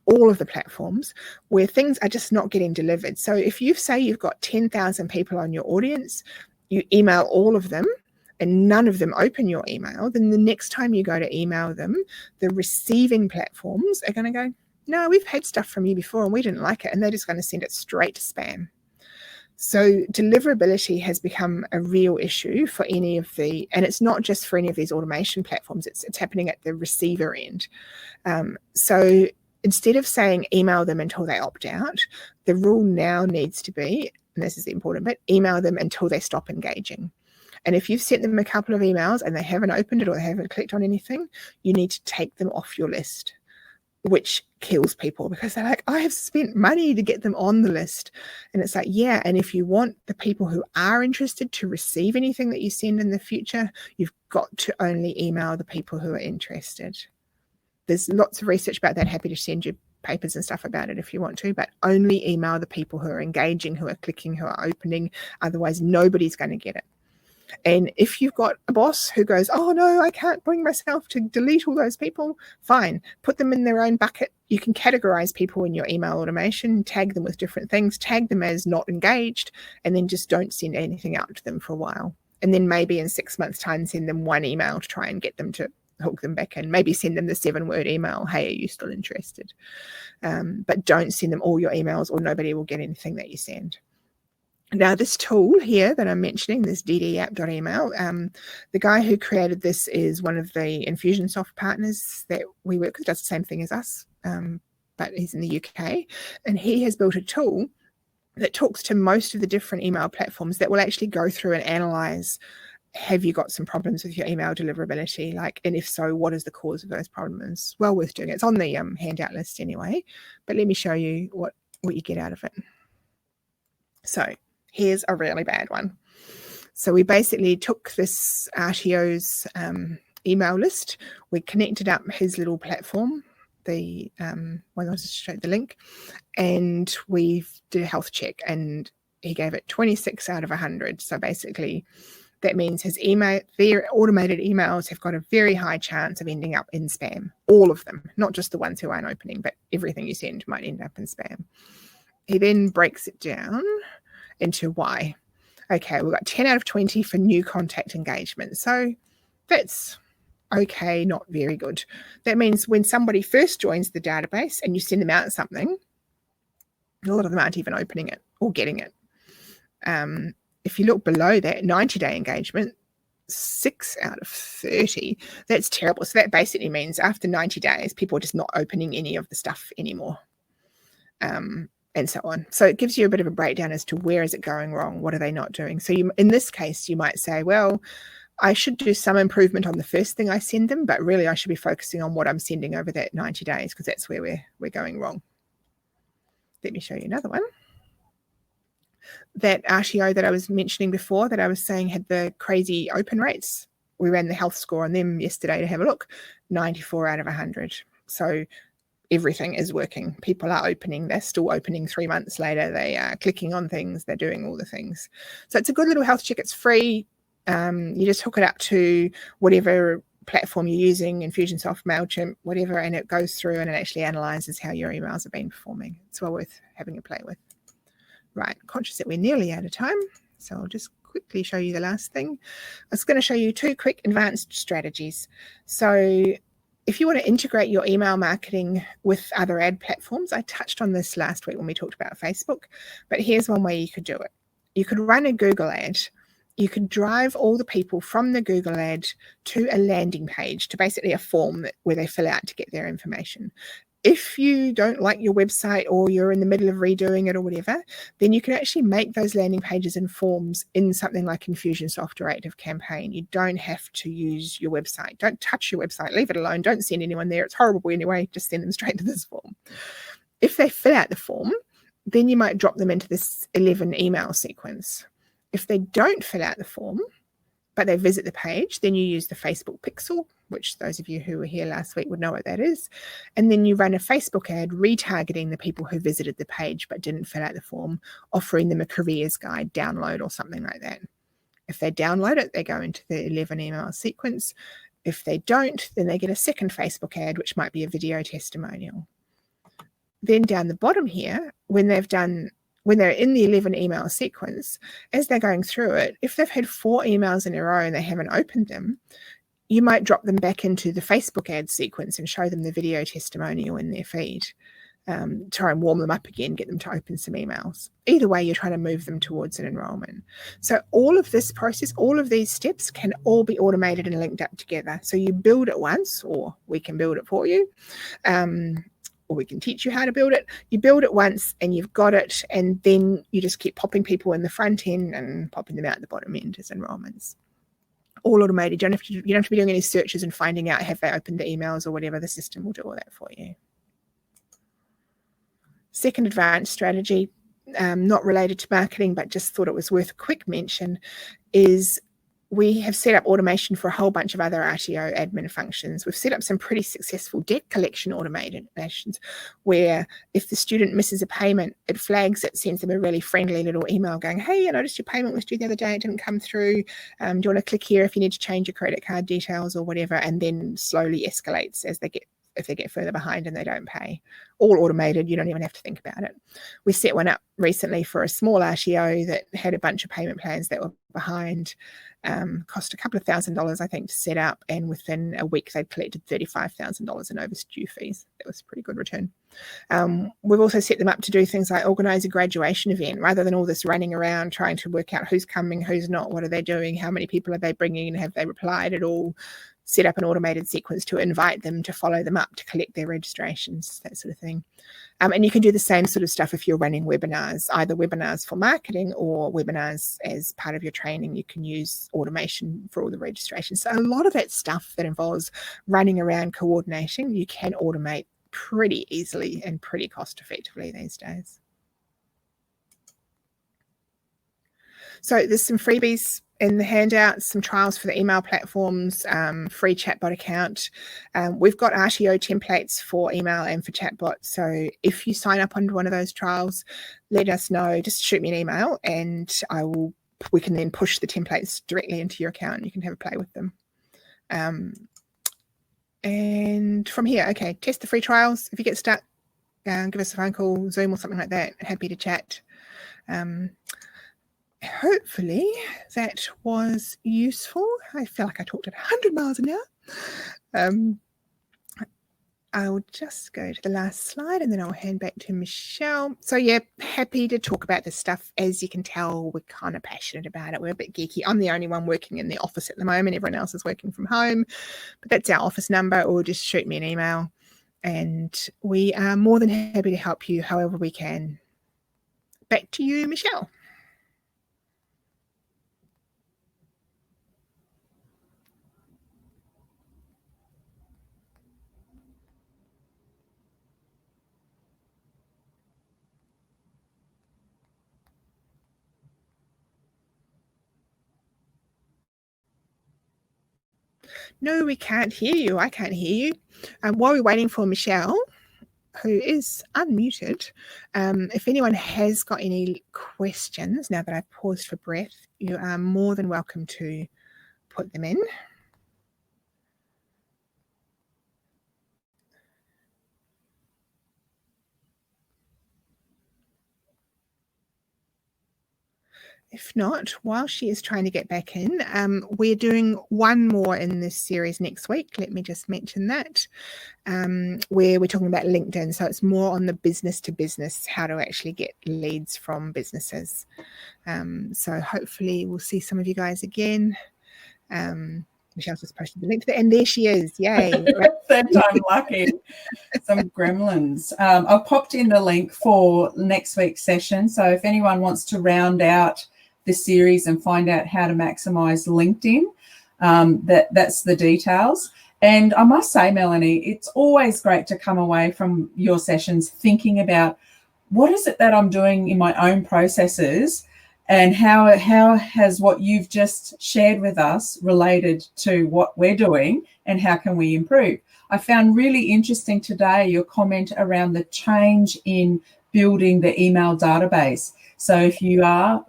all of the platforms where things are just not getting delivered. So if you say you've got 10,000 people on your audience, you email all of them and none of them open your email, then the next time you go to email them, the receiving platforms are going to go, no, we've had stuff from you before and we didn't like it. And they're just going to send it straight to spam. So deliverability has become a real issue for any of the, and it's not just for any of these automation platforms, it's happening at the receiver end. So instead of saying email them until they opt out, the rule now needs to be, and this is the important bit, email them until they stop engaging. And if you've sent them a couple of emails and they haven't opened it or they haven't clicked on anything, you need to take them off your list, which kills people because they're like, I have spent money to get them on the list. And it's like, yeah, and if you want the people who are interested to receive anything that you send in the future, you've got to only email the people who are interested. There's lots of research about that. Happy to send you papers and stuff about it if you want to, but only email the people who are engaging, who are clicking, who are opening. Otherwise, nobody's going to get it. And if you've got a boss who goes, oh no, I can't bring myself to delete all those people, fine, put them in their own bucket. You can categorize people in your email automation, tag them with different things, tag them as not engaged, and then just don't send anything out to them for a while. And then maybe in 6 months' time, send them one email to try and get them to hook them back in. Maybe send them the 7-word email, hey, are you still interested? But don't send them all your emails or nobody will get anything that you send. Now, this tool here that I'm mentioning, this ddapp.email, the guy who created this is one of the Infusionsoft partners that we work with, does the same thing as us, but he's in the UK. And he has built a tool that talks to most of the different email platforms that will actually go through and analyze have you got some problems with your email deliverability? Like, and if so, what is the cause of those problems? Well worth doing. It's on the handout list anyway, but let me show you what you get out of it. So here's a really bad one. So we basically took this RTO's email list, we connected up his little platform, the well, I'll just show you the link, and we did a health check, and he gave it 26 out of 100. So basically, that means his email, their automated emails have got a very high chance of ending up in spam. All of them, not just the ones who aren't opening, but everything you send might end up in spam. He then breaks it down into why. Okay, we've got 10 out of 20 for new contact engagement. So that's okay, not very good. That means when somebody first joins the database and you send them out something, a lot of them aren't even opening it or getting it. If you look below that, 90-day engagement, 6 out of 30, that's terrible. So that basically means after 90 days, people are just not opening any of the stuff anymore. And so on. So it gives you a bit of a breakdown as to where is it going wrong? What are they not doing? So you, in this case, you might say, well, I should do some improvement on the first thing I send them, but really I should be focusing on what I'm sending over that 90 days because that's where we're going wrong. Let me show you another one. That RTO that I was mentioning before that I was saying had the crazy open rates. We ran the health score on them yesterday to have a look, 94 out of 100. So everything is working. People are opening. They're still opening 3 months later. They are clicking on things. They're doing all the things. So it's a good little health check. It's free. You just hook it up to whatever platform you're using, Infusionsoft, MailChimp, whatever, and it goes through and it actually analyzes how your emails have been performing. It's well worth having a play with. Right, conscious that we're nearly out of time, so I'll just quickly show you the last thing. I was going to show you 2 quick advanced strategies. So if you want to integrate your email marketing with other ad platforms, I touched on this last week when we talked about Facebook, but here's one way you could do it. You could run a Google ad. You could drive all the people from the Google ad to a landing page, to basically a form where they fill out to get their information. If you don't like your website or you're in the middle of redoing it or whatever, then you can actually make those landing pages and forms in something like Infusionsoft or ActiveCampaign. You don't have to use your website. Don't touch your website. Leave it alone. Don't send anyone there. It's horrible anyway. Just send them straight to this form. If they fill out the form, then you might drop them into this 11 email sequence. If they don't fill out the form, but they visit the page, then you use the Facebook pixel, which those of you who were here last week would know what that is. And then you run a Facebook ad retargeting the people who visited the page but didn't fill out the form, offering them a careers guide download or something like that. If they download it, they go into the 11 email sequence. If they don't, then they get a second Facebook ad, which might be a video testimonial. Then down the bottom here, when they're in the 11 email sequence, as they're going through it, if they've had 4 emails in a row and they haven't opened them, you might drop them back into the Facebook ad sequence and show them the video testimonial in their feed. Try and warm them up again, get them to open some emails. Either way, you're trying to move them towards an enrollment. So all of this process, all of these steps can all be automated and linked up together. So you build it once, or we can build it for you. Or we can teach you how to build it. You build it once and you've got it, and then you just keep popping people in the front end and popping them out the bottom end as enrollments. All automated. You don't have to be doing any searches and finding out have they opened the emails or whatever. The system will do all that for you. Second advanced strategy, not related to marketing, but just thought it was worth a quick mention, is we have set up automation for a whole bunch of other RTO admin functions. We've set up some pretty successful debt collection automations where if the student misses a payment, it flags it, sends them a really friendly little email going, hey, I noticed your payment was due the other day, it didn't come through. Do you want to click here if you need to change your credit card details or whatever, and then slowly escalates as they get, if they get further behind and they don't pay. All automated, you don't even have to think about it. We set one up recently for a small RTO that had a bunch of payment plans that were behind. Cost a couple of $1,000s, I think, to set up, and within a week they'd collected $35,000 in overdue fees. That was a pretty good return. We've also set them up to do things like organise a graduation event, rather than all this running around trying to work out who's coming, who's not, what are they doing, how many people are they bringing, have they replied at all. set up an automated sequence to invite them, to follow them up, to collect their registrations, that sort of thing. And you can do the same sort of stuff if you're running webinars, either webinars for marketing or webinars as part of your training. You can use automation for all the registrations. So a lot of that stuff that involves running around coordination, you can automate pretty easily and pretty cost effectively these days. So there's some freebies in the handouts, some trials for the email platforms, free chatbot account. We've got RTO templates for email and for chatbot. So if you sign up under one of those trials, let us know. Just shoot me an email and we can then push the templates directly into your account. You can have a play with them. And from here, okay, test the free trials. If you get stuck, give us a phone call, Zoom or something like that. Happy to chat. Hopefully that was useful. I feel like I talked at 100 miles an hour. I'll just go to the last slide and then I'll hand back to Michelle. So yeah, happy to talk about this stuff. As you can tell, we're kind of passionate about it. We're a bit geeky. I'm the only one working in the office at the moment. Everyone else is working from home, but that's our office number, or just shoot me an email and we are more than happy to help you however we can. Back to you, Michelle. No, we can't hear you. I can't hear you. While we're waiting for Michelle, who is unmuted, if anyone has got any questions, now that I've paused for breath, you are more than welcome to put them in. If not, while she is trying to get back in, we're doing one more in this series next week. Let me just mention that, where we're talking about LinkedIn. So it's more on the business to business, how to actually get leads from businesses. So hopefully we'll see some of you guys again. Michelle's just posted the link to that, and there she is. Yay.
Third time lucky. Some gremlins. I've popped in the link for next week's session. So if anyone wants to round out this series and find out how to maximize LinkedIn, that's the details. And I must say, Melanie, it's always great to come away from your sessions thinking about what is it that I'm doing in my own processes, and how has what you've just shared with us related to what we're doing, and how can we improve? I found really interesting today your comment around the change in building the email database. So if you are,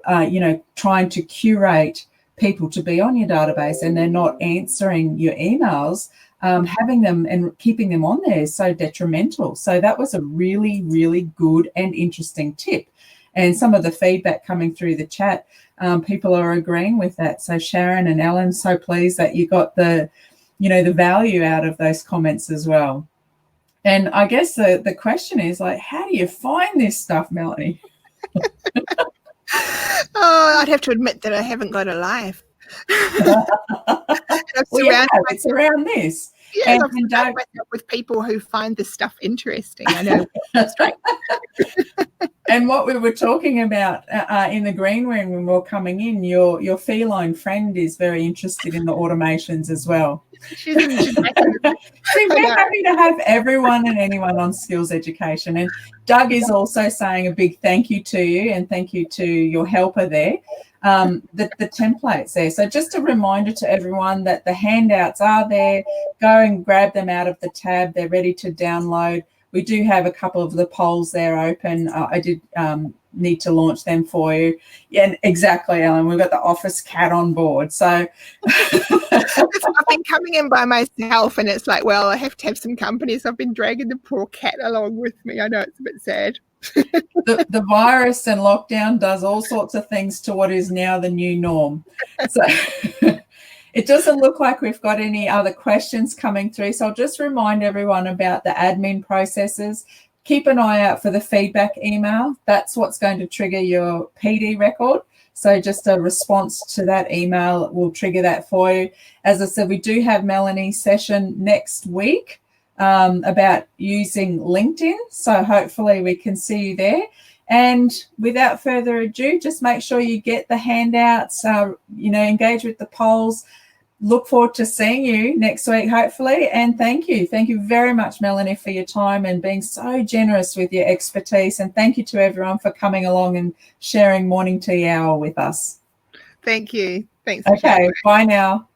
trying to curate people to be on your database and they're not answering your emails, having them and keeping them on there is so detrimental. So that was a really, really good and interesting tip. And some of the feedback coming through the chat, people are agreeing with that. So Sharon and Ellen, so pleased that you got the value out of those comments as well. And I guess the question is, like, how do you find this stuff, Melanie?
Oh, I'd have to admit that I haven't got a life.
It's around this.
Yeah, I've surrounded myself with people who find this stuff interesting. I know. That's right.
And what we were talking about in the green room when we were coming in, your feline friend is very interested in the automations as well.
She's See,
we're happy to have everyone and anyone on Skills Education. And Doug is also saying a big thank you to you, and thank you to your helper there. The templates there. So just a reminder to everyone that the handouts are there. Go and grab them out of the tab. They're ready to download. We do have a couple of the polls there open. I did need to launch them for you. Yeah, exactly, Ellen. We've got the office cat on board. So
I've been coming in by myself, and it's like, well, I have to have some company. So I've been dragging the poor cat along with me. I know it's a bit sad.
The virus and lockdown does all sorts of things to what is now the new norm. So it doesn't look like we've got any other questions coming through. So I'll just remind everyone about the admin processes. Keep an eye out for the feedback email. That's what's going to trigger your PD record. So just a response to that email will trigger that for you. As I said, we do have Melanie's session next week about using LinkedIn. So hopefully we can see you there. And without further ado, just make sure you get the handouts, engage with the polls. Look forward to seeing you next week, hopefully. And thank you. Thank you very much, Melanie, for your time and being so generous with your expertise. And thank you to everyone for coming along and sharing Morning Tea Hour with us.
Thank you. Thanks.
Okay, bye now.